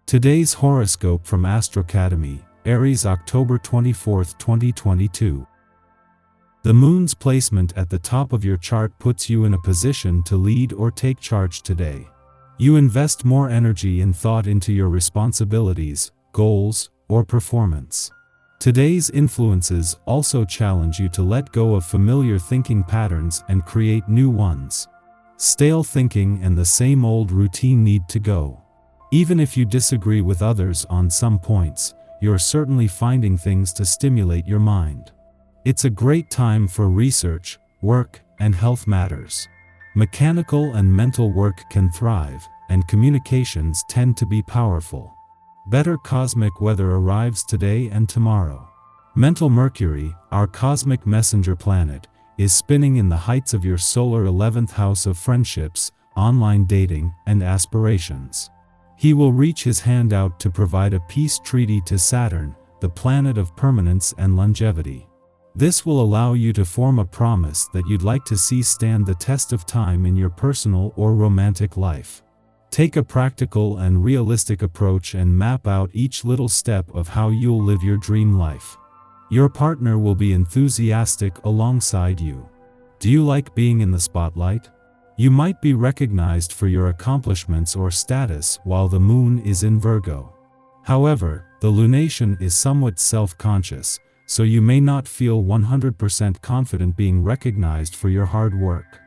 Today's horoscope from Astrocademy, Aries, October 24, 2022. The moon's placement at the top of your chart puts you in a position to lead or take charge today. You invest more energy and thought into your responsibilities, goals, or performance. Today's influences also challenge you to let go of familiar thinking patterns and create new ones. Stale thinking and the same old routine need to go. Even if you disagree with others on some points, you're certainly finding things to stimulate your mind. It's a great time for research, work, and health matters. Mechanical and mental work can thrive, and communications tend to be powerful. Better cosmic weather arrives today and tomorrow. Mental Mercury, our cosmic messenger planet, is spinning in the heights of your solar 11th house of friendships, online dating, and aspirations. He will reach his hand out to provide a peace treaty to Saturn, the planet of permanence and longevity. This will allow you to form a promise that you'd like to see stand the test of time in your personal or romantic life. Take a practical and realistic approach and map out each little step of how you'll live your dream life. Your partner will be enthusiastic alongside you. Do you like being in the spotlight? You might be recognized for your accomplishments or status while the moon is in Virgo. However, the lunation is somewhat self-conscious, so you may not feel 100% confident being recognized for your hard work.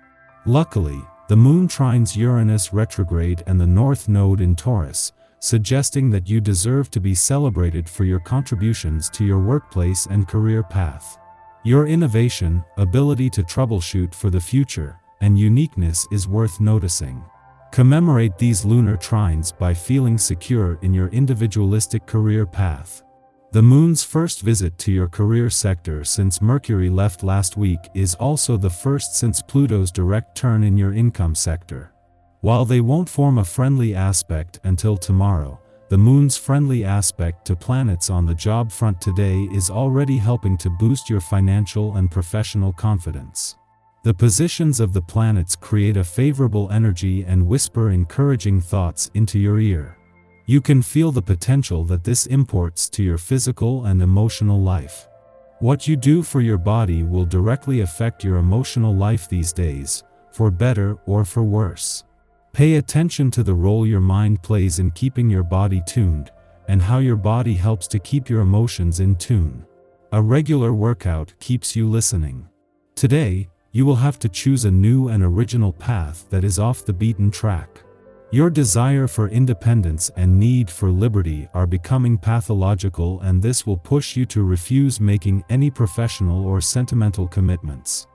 Luckily, the moon trines Uranus retrograde and the North Node in Taurus, suggesting that you deserve to be celebrated for your contributions to your workplace and career path. Your innovation, ability to troubleshoot for the future, and uniqueness is worth noticing. Commemorate these lunar trines by feeling secure in your individualistic career path. The moon's first visit to your career sector since Mercury left last week is also the first since Pluto's direct turn in your income sector. While they won't form a friendly aspect until tomorrow, the moon's friendly aspect to planets on the job front today is already helping to boost your financial and professional confidence. The positions of the planets create a favorable energy and whisper encouraging thoughts into your ear. You can feel the potential that this imports to your physical and emotional life. What you do for your body will directly affect your emotional life these days, for better or for worse. Pay attention to the role your mind plays in keeping your body tuned, and how your body helps to keep your emotions in tune. A regular workout keeps you listening. Today, you will have to choose a new and original path that is off the beaten track. Your desire for independence and need for liberty are becoming pathological, and this will push you to refuse making any professional or sentimental commitments.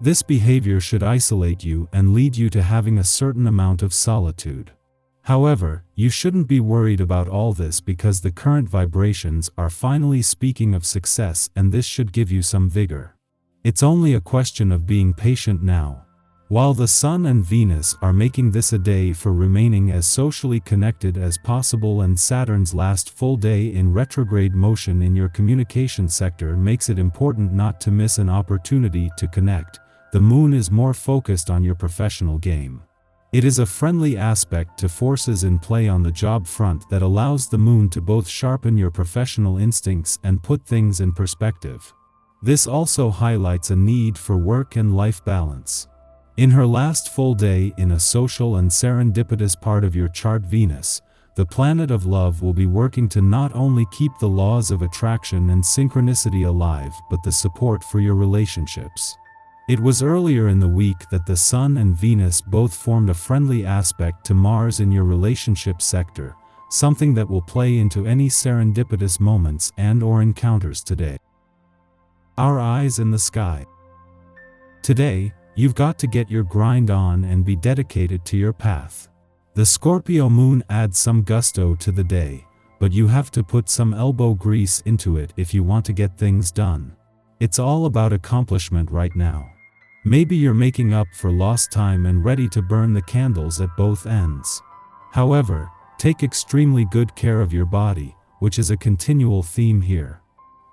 This behavior should isolate you and lead you to having a certain amount of solitude. However, you shouldn't be worried about all this because the current vibrations are finally speaking of success, and this should give you some vigor. It's only a question of being patient now. While the Sun and Venus are making this a day for remaining as socially connected as possible, and Saturn's last full day in retrograde motion in your communication sector makes it important not to miss an opportunity to connect, the moon is more focused on your professional game. It is a friendly aspect to forces in play on the job front that allows the moon to both sharpen your professional instincts and put things in perspective. This also highlights a need for work and life balance. In her last full day in a social and serendipitous part of your chart, Venus, the planet of love, will be working to not only keep the laws of attraction and synchronicity alive but the support for your relationships. It was earlier in the week that the Sun and Venus both formed a friendly aspect to Mars in your relationship sector, something that will play into any serendipitous moments and/or encounters today. Our eyes in the sky. Today, you've got to get your grind on and be dedicated to your path. The Scorpio moon adds some gusto to the day, but you have to put some elbow grease into it if you want to get things done. It's all about accomplishment right now. Maybe you're making up for lost time and ready to burn the candles at both ends. However, take extremely good care of your body, which is a continual theme here.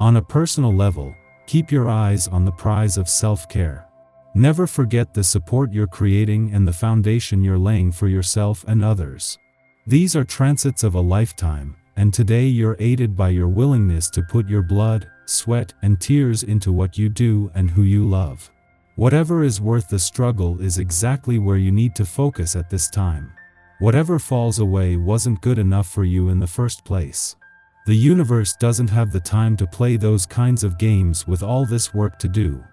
On a personal level, keep your eyes on the prize of self-care. Never forget the support you're creating and the foundation you're laying for yourself and others. These are transits of a lifetime, and today you're aided by your willingness to put your blood, sweat, and tears into what you do and who you love. Whatever is worth the struggle is exactly where you need to focus at this time. Whatever falls away wasn't good enough for you in the first place. The universe doesn't have the time to play those kinds of games with all this work to do.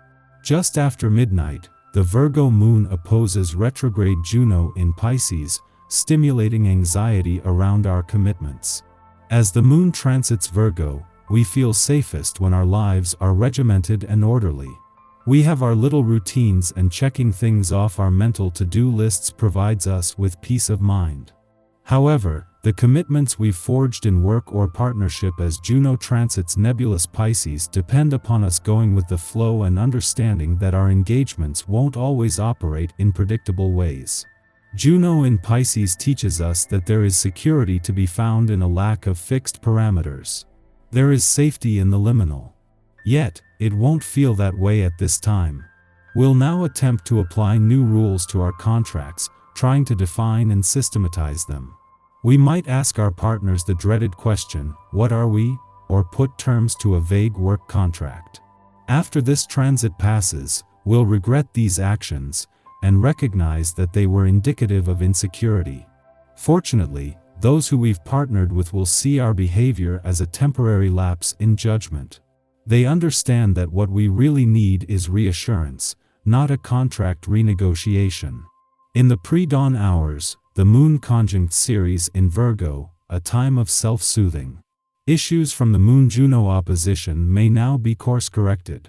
Just after midnight, the Virgo moon opposes retrograde Juno in Pisces, stimulating anxiety around our commitments. As the moon transits Virgo, we feel safest when our lives are regimented and orderly. We have our little routines, and checking things off our mental to-do lists provides us with peace of mind. However, the commitments we've forged in work or partnership as Juno transits nebulous Pisces depend upon us going with the flow and understanding that our engagements won't always operate in predictable ways. Juno in Pisces teaches us that there is security to be found in a lack of fixed parameters. There is safety in the liminal. Yet, it won't feel that way at this time. We'll now attempt to apply new rules to our contracts, trying to define and systematize them. We might ask our partners the dreaded question, "What are we?" or put terms to a vague work contract. After this transit passes, we'll regret these actions and recognize that they were indicative of insecurity. Fortunately, those who we've partnered with will see our behavior as a temporary lapse in judgment. They understand that what we really need is reassurance, not a contract renegotiation. In the pre-dawn hours, the moon conjunct Ceres in Virgo, a time of self-soothing. Issues from the moon-Juno opposition may now be course-corrected.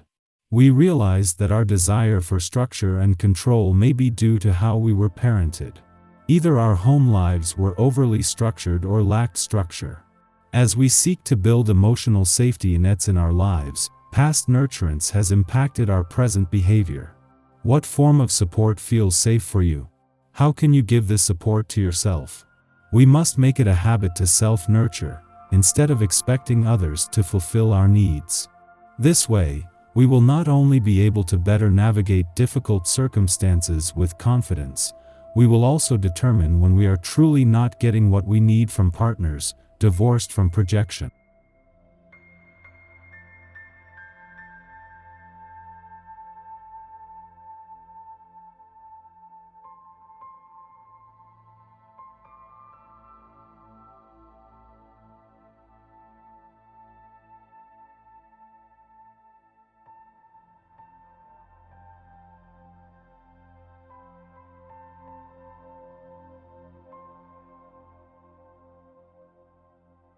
We realize that our desire for structure and control may be due to how we were parented. Either our home lives were overly structured or lacked structure. As we seek to build emotional safety nets in our lives, past nurturance has impacted our present behavior. What form of support feels safe for you? How can you give this support to yourself? We must make it a habit to self-nurture, instead of expecting others to fulfill our needs. This way, we will not only be able to better navigate difficult circumstances with confidence, we will also determine when we are truly not getting what we need from partners, divorced from projection.